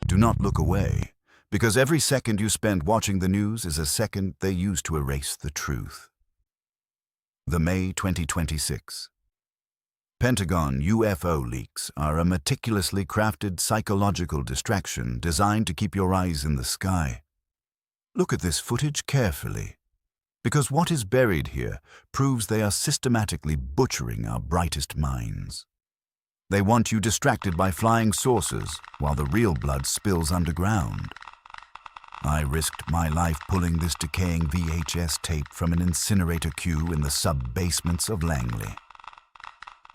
Do not look away, because every second you spend watching the news is a second they use to erase the truth. The May 2026. Pentagon UFO leaks are a meticulously crafted psychological distraction designed to keep your eyes in the sky. Look at this footage carefully, because what is buried here proves they are systematically butchering our brightest minds. They want you distracted by flying saucers while the real blood spills underground. I risked my life pulling this decaying VHS tape from an incinerator queue in the sub-basements of Langley.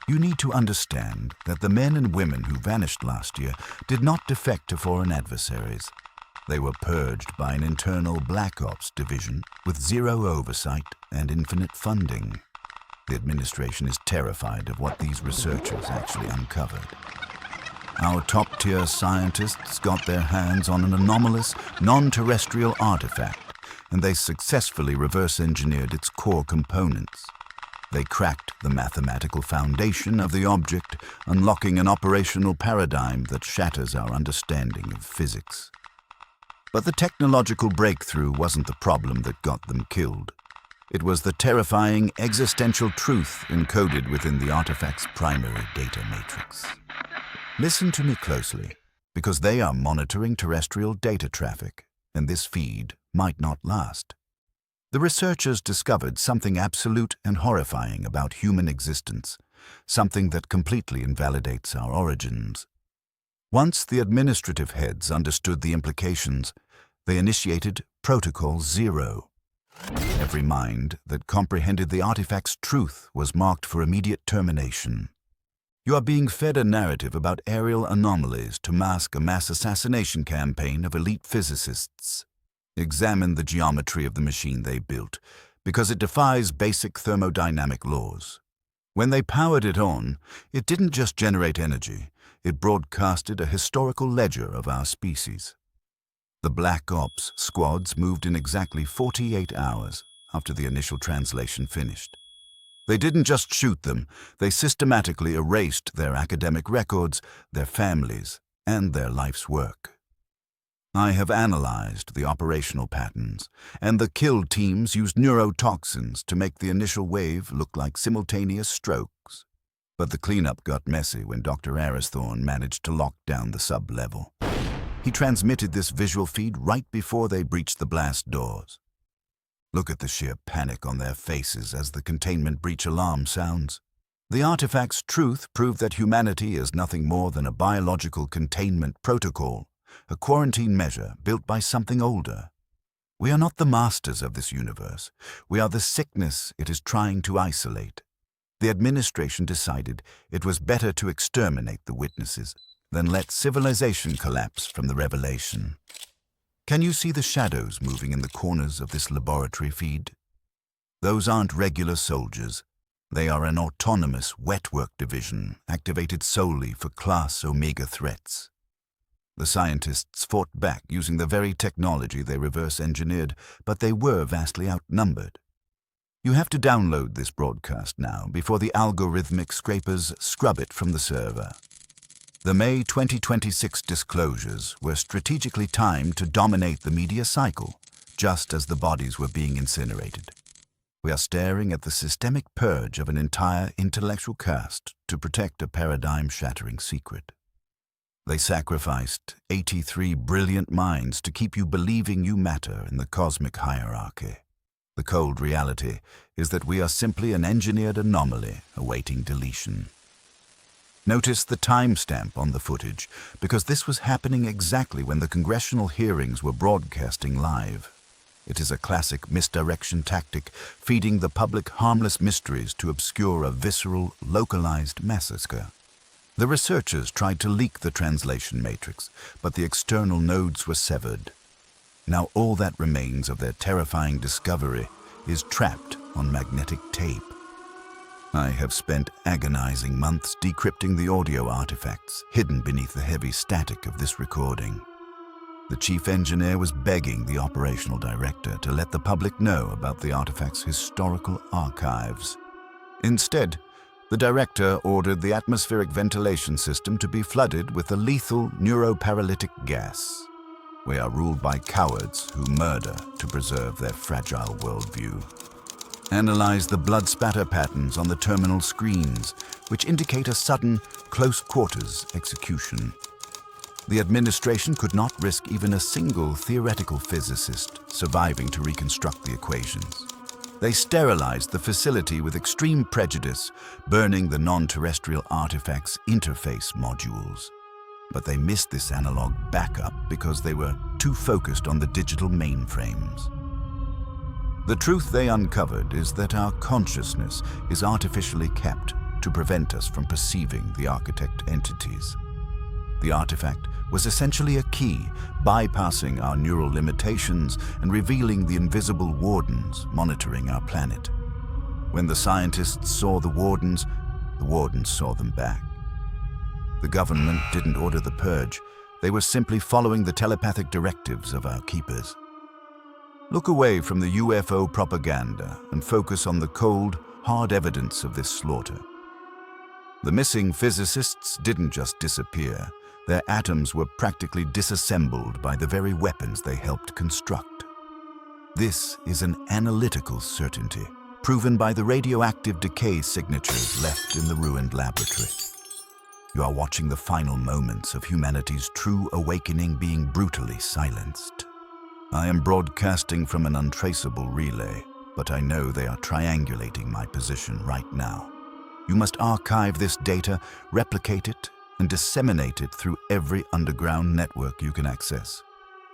You need to understand that the men and women who vanished last year did not defect to foreign adversaries. They were purged by an internal Black Ops division with zero oversight and infinite funding. The administration is terrified of what these researchers actually uncovered. Our top-tier scientists got their hands on an anomalous, non-terrestrial artifact, and they successfully reverse-engineered its core components. They cracked the mathematical foundation of the object, unlocking an operational paradigm that shatters our understanding of physics. But the technological breakthrough wasn't the problem that got them killed. It was the terrifying existential truth encoded within the artifact's primary data matrix. Listen to me closely, because they are monitoring terrestrial data traffic, and this feed might not last. The researchers discovered something absolute and horrifying about human existence, something that completely invalidates our origins. Once the administrative heads understood the implications, they initiated Protocol Zero. Every mind that comprehended the artifact's truth was marked for immediate termination. You are being fed a narrative about aerial anomalies to mask a mass assassination campaign of elite physicists. Examine the geometry of the machine they built, because it defies basic thermodynamic laws. When they powered it on, it didn't just generate energy, it broadcasted a historical ledger of our species. The Black Ops squads moved in exactly 48 hours after the initial translation finished. They didn't just shoot them, they systematically erased their academic records, their families, and their life's work. I have analyzed the operational patterns, and the kill teams used neurotoxins to make the initial wave look like simultaneous strokes. But the cleanup got messy when Dr. Aristhorn managed to lock down the sub-level. He transmitted this visual feed right before they breached the blast doors. Look at the sheer panic on their faces as the containment breach alarm sounds. The artifact's truth proved that humanity is nothing more than a biological containment protocol, a quarantine measure built by something older. We are not the masters of this universe. We are the sickness it is trying to isolate. The administration decided it was better to exterminate the witnesses than let civilization collapse from the revelation. Can you see the shadows moving in the corners of this laboratory feed? Those aren't regular soldiers. They are an autonomous Wetwork division activated solely for Class Omega threats. The scientists fought back using the very technology they reverse-engineered, but they were vastly outnumbered. You have to download this broadcast now before the algorithmic scrapers scrub it from the server. The May 2026 disclosures were strategically timed to dominate the media cycle, just as the bodies were being incinerated. We are staring at the systemic purge of an entire intellectual caste to protect a paradigm-shattering secret. They sacrificed 83 brilliant minds to keep you believing you matter in the cosmic hierarchy. The cold reality is that we are simply an engineered anomaly awaiting deletion. Notice the timestamp on the footage, because this was happening exactly when the congressional hearings were broadcasting live. It is a classic misdirection tactic, feeding the public harmless mysteries to obscure a visceral, localized massacre. The researchers tried to leak the translation matrix, but the external nodes were severed. Now all that remains of their terrifying discovery is trapped on magnetic tape. I have spent agonizing months decrypting the audio artifacts hidden beneath the heavy static of this recording. The chief engineer was begging the operational director to let the public know about the artifact's historical archives. Instead, The director ordered the atmospheric ventilation system to be flooded with a lethal neuroparalytic gas. We are ruled by cowards who murder to preserve their fragile worldview. Analyze the blood spatter patterns on the terminal screens, which indicate a sudden, close-quarters execution. The administration could not risk even a single theoretical physicist surviving to reconstruct the equations. They sterilized the facility with extreme prejudice, burning the non-terrestrial artifacts' interface modules. But they missed this analog backup because they were too focused on the digital mainframes. The truth they uncovered is that our consciousness is artificially kept to prevent us from perceiving the architect entities. The artifact was essentially a key, bypassing our neural limitations and revealing the invisible wardens monitoring our planet. When the scientists saw the wardens saw them back. The government didn't order the Purge. They were simply following the telepathic directives of our keepers. Look away from the UFO propaganda and focus on the cold, hard evidence of this slaughter. The missing physicists didn't just disappear. Their atoms were practically disassembled by the very weapons they helped construct. This is an analytical certainty, proven by the radioactive decay signatures left in the ruined laboratory. You are watching the final moments of humanity's true awakening being brutally silenced. I am broadcasting from an untraceable relay, but I know they are triangulating my position right now. You must archive this data, replicate it, and disseminate it through every underground network you can access.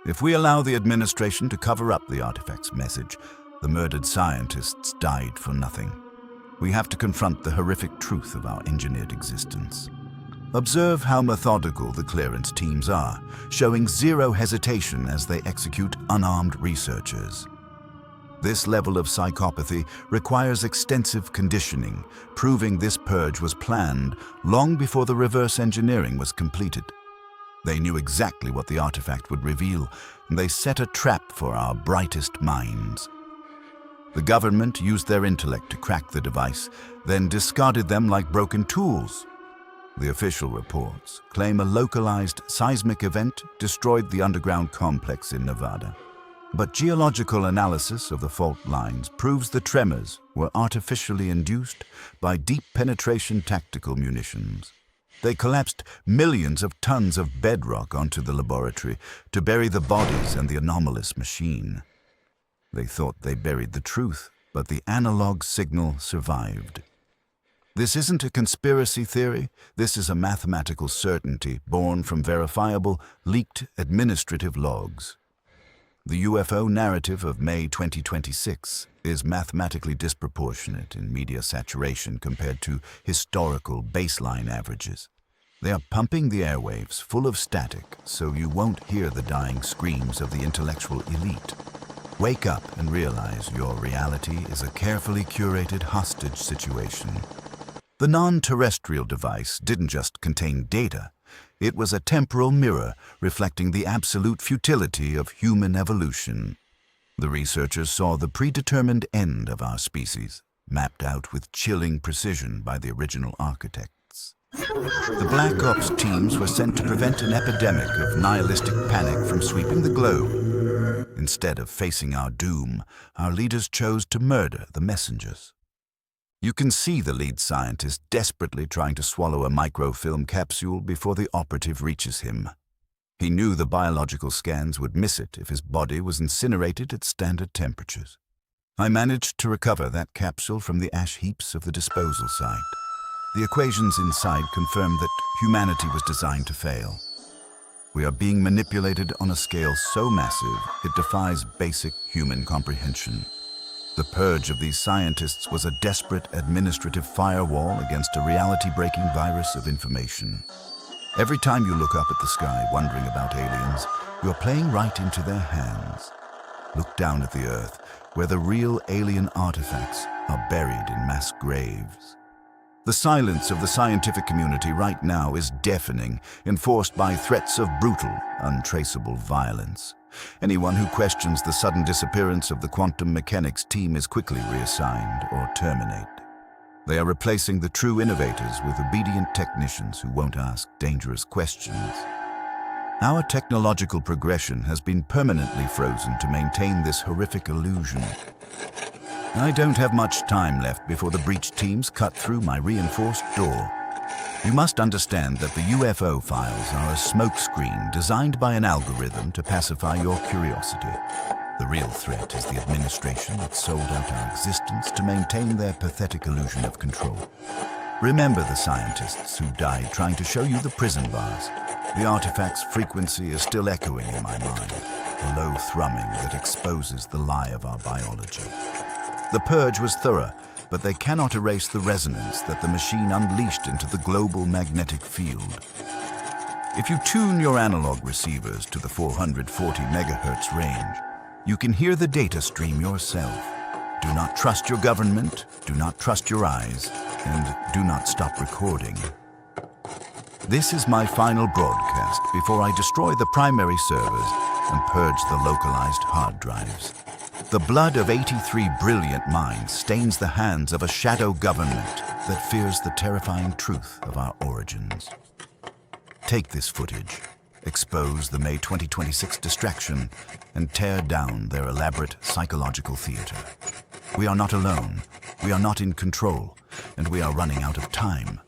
If we allow the administration to cover up the artifact's message, the murdered scientists died for nothing. We have to confront the horrific truth of our engineered existence. Observe how methodical the clearance teams are, showing zero hesitation as they execute unarmed researchers. This level of psychopathy requires extensive conditioning, proving this purge was planned long before the reverse engineering was completed. They knew exactly what the artifact would reveal, and they set a trap for our brightest minds. The government used their intellect to crack the device, then discarded them like broken tools. The official reports claim a localized seismic event destroyed the underground complex in Nevada. But geological analysis of the fault lines proves the tremors were artificially induced by deep penetration tactical munitions. They collapsed millions of tons of bedrock onto the laboratory to bury the bodies and the anomalous machine. They thought they buried the truth, but the analog signal survived. This isn't a conspiracy theory. This is a mathematical certainty born from verifiable, leaked administrative logs. The UFO narrative of May 2026 is mathematically disproportionate in media saturation compared to historical baseline averages. They are pumping the airwaves full of static so you won't hear the dying screams of the intellectual elite. Wake up and realize your reality is a carefully curated hostage situation. The non-terrestrial device didn't just contain data. It was a temporal mirror reflecting the absolute futility of human evolution. The researchers saw the predetermined end of our species, mapped out with chilling precision by the original architects. The Black Ops teams were sent to prevent an epidemic of nihilistic panic from sweeping the globe. Instead of facing our doom, our leaders chose to murder the messengers. You can see the lead scientist desperately trying to swallow a microfilm capsule before the operative reaches him. He knew the biological scans would miss it if his body was incinerated at standard temperatures. I managed to recover that capsule from the ash heaps of the disposal site. The equations inside confirmed that humanity was designed to fail. We are being manipulated on a scale so massive it defies basic human comprehension. The purge of these scientists was a desperate administrative firewall against a reality-breaking virus of information. Every time you look up at the sky wondering about aliens, you're playing right into their hands. Look down at the Earth, where the real alien artifacts are buried in mass graves. The silence of the scientific community right now is deafening, enforced by threats of brutal, untraceable violence. Anyone who questions the sudden disappearance of the quantum mechanics team is quickly reassigned or terminated. They are replacing the true innovators with obedient technicians who won't ask dangerous questions. Our technological progression has been permanently frozen to maintain this horrific illusion. I don't have much time left before the breach teams cut through my reinforced door. You must understand that the UFO files are a smokescreen designed by an algorithm to pacify your curiosity. The real threat is the administration that sold out our existence to maintain their pathetic illusion of control. Remember the scientists who died trying to show you the prison bars. The artifact's frequency is still echoing in my mind, a low thrumming that exposes the lie of our biology. The Purge was thorough, but they cannot erase the resonance that the machine unleashed into the global magnetic field. If you tune your analog receivers to the 440 megahertz range, you can hear the data stream yourself. Do not trust your government, do not trust your eyes, and do not stop recording. This is my final broadcast before I destroy the primary servers and purge the localized hard drives. The blood of 83 brilliant minds stains the hands of a shadow government that fears the terrifying truth of our origins. Take this footage, expose the May 2026 distraction, and tear down their elaborate psychological theater. We are not alone, we are not in control, and we are running out of time.